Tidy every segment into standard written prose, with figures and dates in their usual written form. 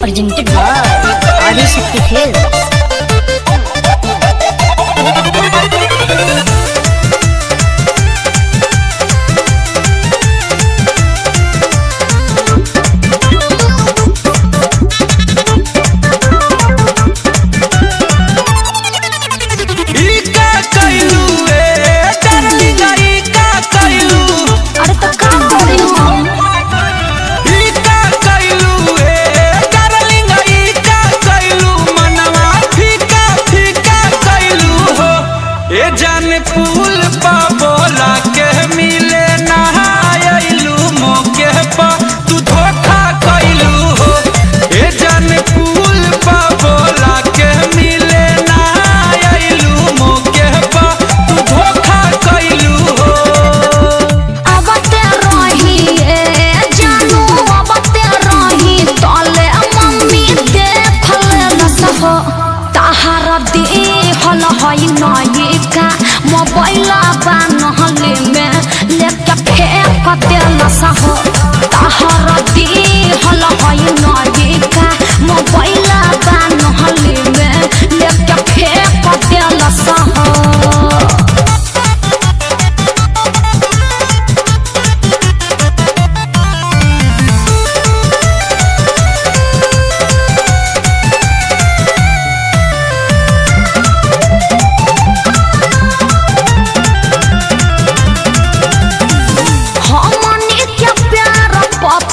presented by Adi Shakti Films. फूल पा बोला के मिले नहायलू मौके पा तू धोखा कैलू हो। ए जान फूल पा बोला के मिले नहायलू मौके पा तू धोखा कैलू हो। अबते रही ए जानू अबते रही तले मम्मी देखले न सहो ताहार दी हल हई नई का मोबाइल बा नहले में लेके फेंक देल सहो ताहार दी हल हई नई का मोबाइल बा नहले में लेके फेंक देल सहो।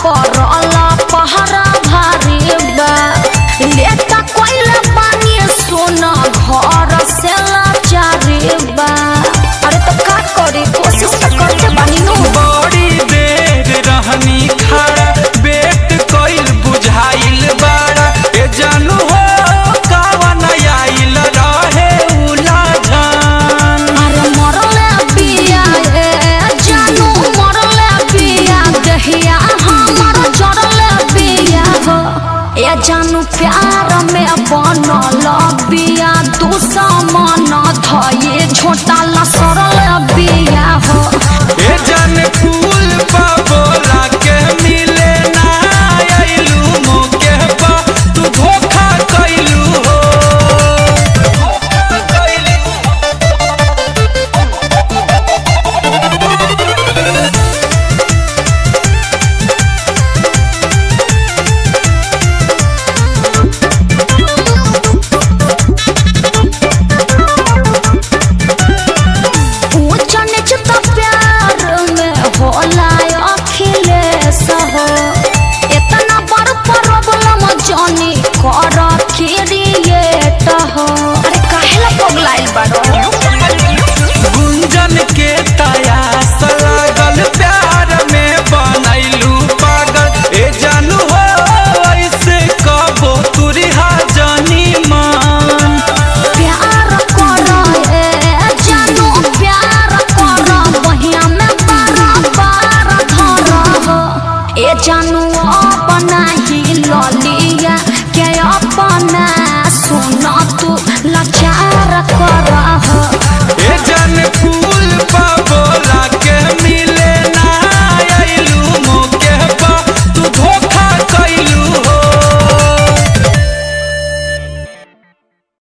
परला पहरा भारी बा लेता कोइला पानी सोना घर से लाचारी बा। अरे तो का करी कोशिश तो करते बानी नु। बड़ी देर रहनी खड़ा बेट कोइल बुझाइल बाड़ा ए जानू हो कावन आइल रहे उलझन। अरे मरले बिया ए जानू मरले बिया दहिया ए जानू प्यार में बनल बिया दुश्मन धये छोटा लसरल बिया हो। ए जान फूल पा बोला के मिले नहायलू मौके पा तू धोखा कैलू हो। इतना बड़ प्रॉब्लम जानी कर क्रिएट हो। अरे काहेला पगलाइल बाड़ो। गुंजन के तयास लागल प्यार में बनैलू पागल ए जानू हो ऐसे कबो तुरिहा जानी मान। प्यार कर ए जानू प्यार कर बहिया में बार बार धर हो। ए जानू